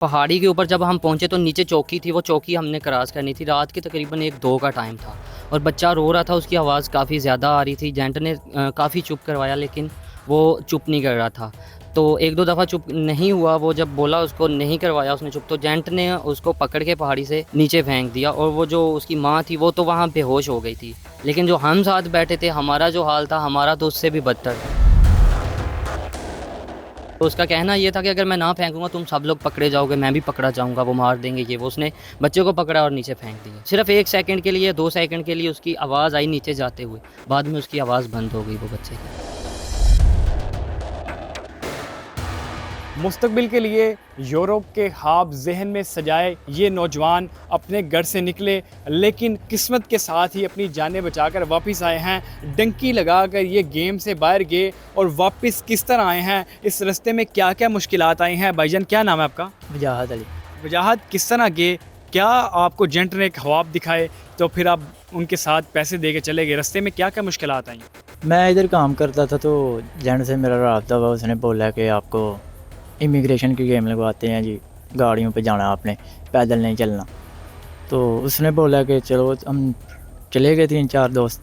पहाड़ी के ऊपर जब हम पहुँचे तो नीचे चौकी थी, वो चौकी हमने क्रॉस करनी थी। रात के तकरीबन 1-2 का टाइम था और बच्चा रो रहा था, उसकी आवाज़ काफ़ी ज़्यादा आ रही थी। जेंट ने काफ़ी चुप करवाया लेकिन वो चुप नहीं कर रहा था। तो 1-2 दफ़ा चुप नहीं हुआ, वो जब बोला उसको नहीं करवाया उसने चुप, तो जेंट ने उसको पकड़ के पहाड़ी से नीचे फेंक दिया और वो जो उसकी माँ थी वो तो वहाँ बेहोश हो गई थी। लेकिन जो हम साथ बैठे थे, हमारा जो हाल था, हमारा तो उससे भी बदतर था। तो उसका कहना ये था कि अगर मैं ना फेंकूँगा तुम सब लोग पकड़े जाओगे, मैं भी पकड़ा जाऊँगा, वो मार देंगे ये वो। उसने बच्चे को पकड़ा और नीचे फेंक दिया। सिर्फ़ 1 सेकंड के लिए, 2 सेकंड के लिए उसकी आवाज़ आई नीचे जाते हुए, बाद में उसकी आवाज़ बंद हो गई वो बच्चे की। मुस्तकबिल के लिए यूरोप के ख्वाब जहन में सजाए ये नौजवान अपने घर से निकले, लेकिन किस्मत के साथ ही अपनी जानें बचाकर वापस आए हैं। डंकी लगाकर ये गेम से बाहर गए और वापस किस तरह आए हैं, इस रास्ते में क्या क्या मुश्किलात आई हैं। भाईजान क्या नाम है आपका? वजाहत अली। वजाहत, किस तरह गए? क्या आपको जेंट ने ख्वाब दिखाए तो फिर आप उनके साथ पैसे दे के चले गए? रास्ते में क्या क्या मुश्किलात आई? मैं इधर काम करता था तो जेंट से मेरा राब्ता हुआ, उसने बोला कि आपको इमिग्रेशन की गेम लगवाते हैं जी, गाड़ियों पे जाना आपने, पैदल नहीं चलना। तो उसने बोला कि चलो, हम चले गए 3-4 दोस्त,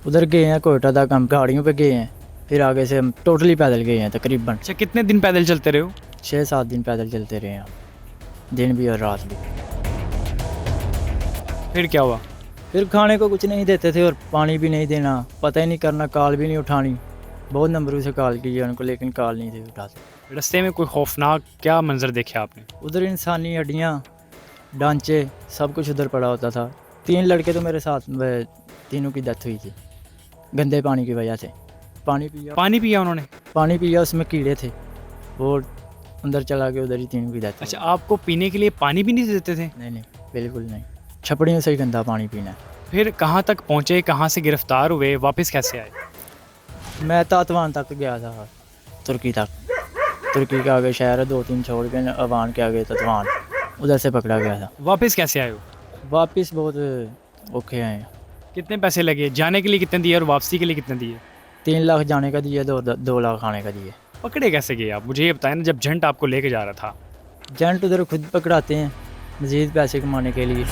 उधर गए हैं कोयटा तक, हम गाड़ियों पे गए हैं, फिर आगे से हम टोटली पैदल गए हैं तकरीबन। अच्छा, कितने दिन पैदल चलते रहे हो? 6-7 दिन पैदल चलते रहे हैं, दिन भी और रात भी। फिर क्या हुआ? फिर खाने को कुछ नहीं देते थे और पानी भी नहीं देना, पता ही नहीं करना, कॉल भी नहीं उठानी। बहुत नंबरों से कॉल की उनको लेकिन कॉल नहीं थे उठाते। रास्ते में कोई खौफनाक क्या मंजर देखे आपने? उधर इंसानी हड्डियाँ, ढांचे, सब कुछ उधर पड़ा होता था। 3 लड़के तो मेरे साथ, तीनों की डेथ हुई थी गंदे पानी की वजह से। पानी पिया उन्होंने? पानी पिया, उसमें कीड़े थे, वो अंदर चला गया, उधर ही तीनों की डेथ। अच्छा, आपको पीने के लिए पानी भी नहीं देते थे? नहीं, बिल्कुल नहीं, छपड़ियों से ही गंदा पानी पीना है। फिर कहाँ तक पहुँचे, कहाँ से गिरफ्तार हुए, वापस कैसे आए? मैं तातवान तक गया था, तुर्की तक। तुर्की के आगे शहर है 2-3 छोड़ के, अवान के आगे ततवान, उधर से पकड़ा गया था। वापस कैसे आए हो? वापस बहुत औखे आए हैं। कितने पैसे लगे? जाने के लिए कितने दिए और वापसी के लिए कितने दिए? 3 लाख जाने का दिए, 2 लाख आने का दिए। पकड़े कैसे गए आप, मुझे ये बताएं ना, जब जेंट आपको लेके जा रहा था? जेंट उधर खुद पकड़ाते हैं मज़ीद पैसे कमाने के लिए।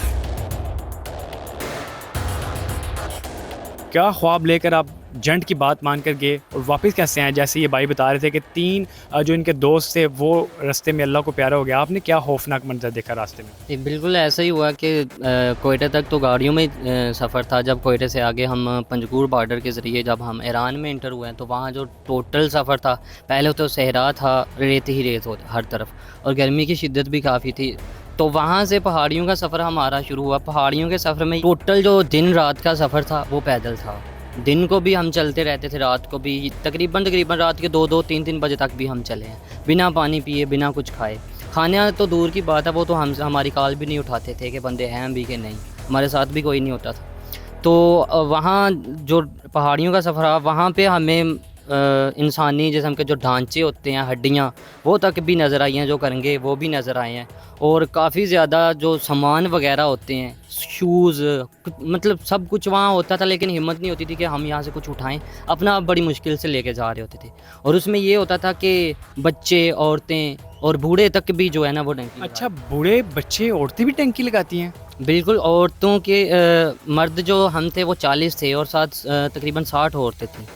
क्या ख्वाब लेकर आप जेंट की बात मान कर गए और वापस कैसे आए? जैसे ये भाई बता रहे थे कि 3 जो इनके दोस्त थे वो रास्ते में अल्लाह को प्यारा हो गया, आपने क्या खौफनाक मंजर देखा रास्ते में? जी, बिल्कुल ऐसा ही हुआ कि कोयटा तक तो गाड़ियों में सफ़र था। जब कोयटे से आगे हम पंजगुर बॉर्डर के ज़रिए जब हम ईरान में इंटर हुए हैं तो वहाँ जो टोटल सफ़र था, पहले तो सहरा था, रेत ही रेत हो हर तरफ और गर्मी की शिद्दत भी काफ़ी थी। तो वहाँ से पहाड़ियों का सफ़र हमारा शुरू हुआ। पहाड़ियों के सफ़र में टोटल जो दिन रात का सफ़र था वो पैदल था। दिन को भी हम चलते रहते थे, रात को भी तकरीबन रात के 2-2, 3-3 बजे तक भी हम चले हैं, बिना पानी पिए, बिना कुछ खाए। खाना तो दूर की बात है, वो तो हम हमारी कॉल भी नहीं उठाते थे कि बंदे हैं भी कि नहीं, हमारे साथ भी कोई नहीं होता था। तो वहाँ जो पहाड़ियों का सफ़र है, वहाँ पे हमें इंसानी जिस्म के जो ढांचे होते हैं, हड्डियाँ, वो तक भी नज़र आई हैं, जो करेंगे वो भी नज़र आए हैं। और काफ़ी ज़्यादा जो सामान वगैरह होते हैं, शूज़, मतलब सब कुछ वहाँ होता था, लेकिन हिम्मत नहीं होती थी कि हम यहाँ से कुछ उठाएं। अपना बड़ी मुश्किल से लेके जा रहे होते थे और उसमें ये होता था कि बच्चे, औरतें और बूढ़े तक भी जो है ना वो टंकी। अच्छा, बूढ़े, बच्चे, औरतें भी टंकी लगाती हैं? बिल्कुल, औरतों के मर्द जो हम थे वो 40 थे और साथ तकरीबन 60 औरतें थीं।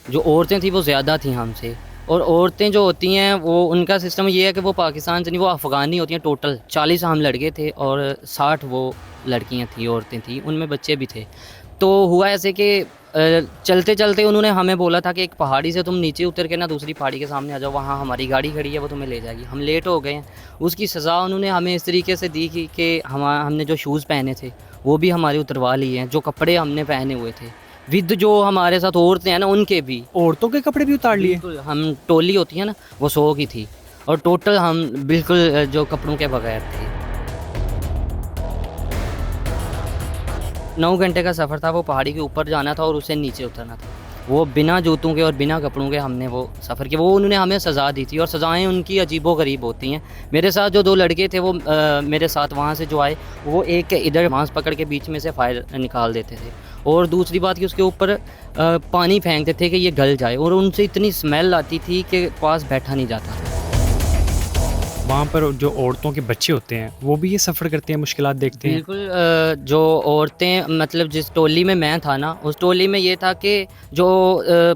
जो औरतें थी वो ज़्यादा थी हमसे, और औरतें जो होती हैं वो उनका सिस्टम ये है कि वो पाकिस्तान से नहीं, वो अफ़गानी होती हैं। टोटल 40 हम लड़के थे और 60 वो लड़कियां थी, औरतें थी, उनमें बच्चे भी थे। तो हुआ ऐसे कि चलते चलते उन्होंने हमें बोला था कि एक पहाड़ी से तुम नीचे उतर के ना दूसरी पहाड़ी के सामने आ जाओ, वहाँ हमारी गाड़ी खड़ी है, वो तुम्हें ले जाएगी। हम लेट हो गए हैं। उसकी सज़ा उन्होंने हमें इस तरीके से दी कि हमने जो शूज़ पहने थे वो भी हमारे उतरवा लिए हैं, जो कपड़े हमने पहने हुए थे विद जो हमारे साथ औरतें हैं ना उनके भी। औरतों के कपड़े भी उतार लिए? बिल्कुल, हम टोली होती है ना, वो 100 की थी और टोटल हम बिल्कुल जो कपड़ों के बगैर थे। 9 घंटे का सफ़र था, वो पहाड़ी के ऊपर जाना था और उससे नीचे उतरना था। वो बिना जूतों के और बिना कपड़ों के हमने वो सफ़र किया। वो उन्होंने हमें सज़ा दी थी और सज़ाएँ उनकी अजीबो-गरीब होती हैं। मेरे साथ जो 2 लड़के थे वो मेरे साथ वहाँ से जो आए, वो एक इधर बांस पकड़ के बीच में से फायर निकाल देते थे और दूसरी बात कि उसके ऊपर पानी फेंकते थे कि ये गल जाए, और उनसे इतनी स्मेल आती थी कि पास बैठा नहीं जाता। वहाँ पर जो औरतों के बच्चे होते हैं वो भी ये सफ़र करते हैं, मुश्किलात देखते हैं? बिल्कुल जो औरतें मतलब जिस टोली में मैं था ना, उस टोली में ये था कि जो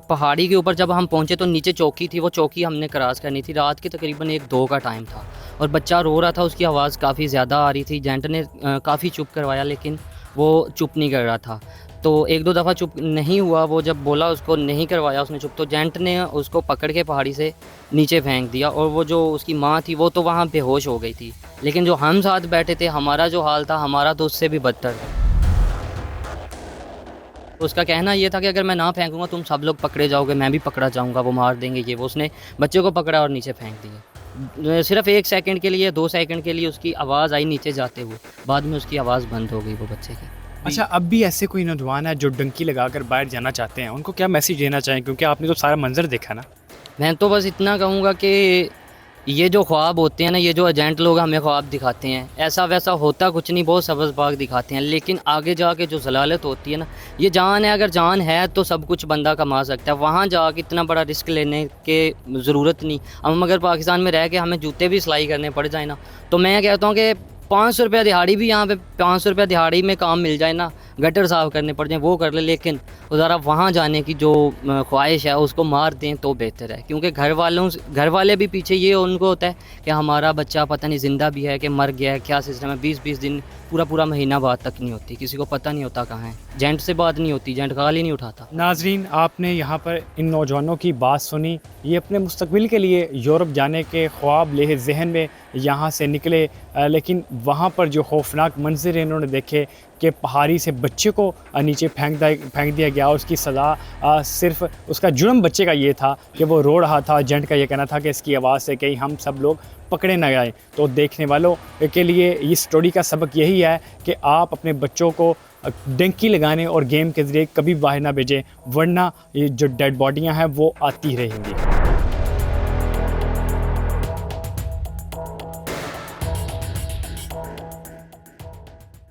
पहाड़ी के ऊपर जब हम पहुँचे तो नीचे चौकी थी, वो चौकी हमने क्रॉस करनी थी। रात के तकरीबन 1-2 का टाइम था और बच्चा रो रहा था, उसकी आवाज़ काफ़ी ज़्यादा आ रही थी। जेंट ने काफ़ी चुप करवाया लेकिन वो चुप नहीं कर रहा था। तो 1-2 दफ़ा चुप नहीं हुआ, वो जब बोला उसको नहीं करवाया उसने चुप, तो जेंट ने उसको पकड़ के पहाड़ी से नीचे फेंक दिया और वो जो उसकी माँ थी वो तो वहाँ बेहोश हो गई थी। लेकिन जो हम साथ बैठे थे, हमारा जो हाल था, हमारा तो उससे भी बदतर था। उसका कहना ये था कि अगर मैं ना फेंकूँगा तुम सब लोग पकड़े जाओगे, मैं भी पकड़ा जाऊँगा, वो मार देंगे ये वो। उसने बच्चे को पकड़ा और नीचे फेंक दिया। सिर्फ़ 1 सेकंड के लिए, 2 सेकंड के लिए उसकी आवाज़ आई नीचे जाते हुए, बाद में उसकी आवाज़ बंद हो गई वो बच्चे की। अच्छा, अब भी ऐसे कोई नौजवान है जो डंकी लगाकर बाहर जाना चाहते हैं, उनको क्या मैसेज देना चाहें, क्योंकि आपने तो सारा मंजर देखा ना? मैं तो बस इतना कहूँगा कि ये जो ख्वाब होते हैं ना, ये जो एजेंट लोग हमें ख्वाब दिखाते हैं, ऐसा वैसा होता कुछ नहीं, बहुत सब्ज़-बाग दिखाते हैं। लेकिन आगे जाके जो ज़लालत होती है ना, ये जान है, अगर जान है तो सब कुछ बंदा कमा सकता है। वहाँ जाके इतना बड़ा रिस्क लेने की ज़रूरत नहीं। हम अगर पाकिस्तान में रह के हमें जूते भी सिलाई करने पड़ जाए ना, तो मैं कहता हूँ कि 500 रुपया दिहाड़ी भी यहाँ पे 500 रुपया दिहाड़ी में काम मिल जाए ना, गटर साफ़ करने पड़ जाए वो कर ले, लेकिन ज़रा वहाँ जाने की जो ख्वाहिश है उसको मार दें तो बेहतर है। क्योंकि घर वाले भी पीछे ये उनको होता है कि हमारा बच्चा पता नहीं ज़िंदा भी है कि मर गया है, क्या सिस्टम है। 20-20 दिन पूरा महीना बात तक नहीं होती, किसी को पता नहीं होता कहाँ है। जेंट से बात नहीं होती, जेंट कॉल ही नहीं उठाता। नाजरीन, आपने यहाँ पर इन नौजवानों की बात सुनी। ये अपने मुस्तकबिल के लिए यूरोप जाने के ख्वाब ले ज़हन में यहाँ से निकले, लेकिन वहाँ पर जो खौफनाक मंजर इन्होंने देखे कि पहाड़ी से बच्चे को नीचे फेंक दिया गया। उसकी सज़ा सिर्फ उसका जुर्म बच्चे का ये था कि वो रो रहा था। एजेंट का ये कहना था कि इसकी आवाज़ से कहीं हम सब लोग पकड़े ना जाएं। तो देखने वालों के लिए इस स्टोरी का सबक यही है कि आप अपने बच्चों को डंकी लगाने और गेम के ज़रिए कभी बाहर ना भेजें, वरना ये जो डेड बॉडियां हैं वो आती रहेंगी।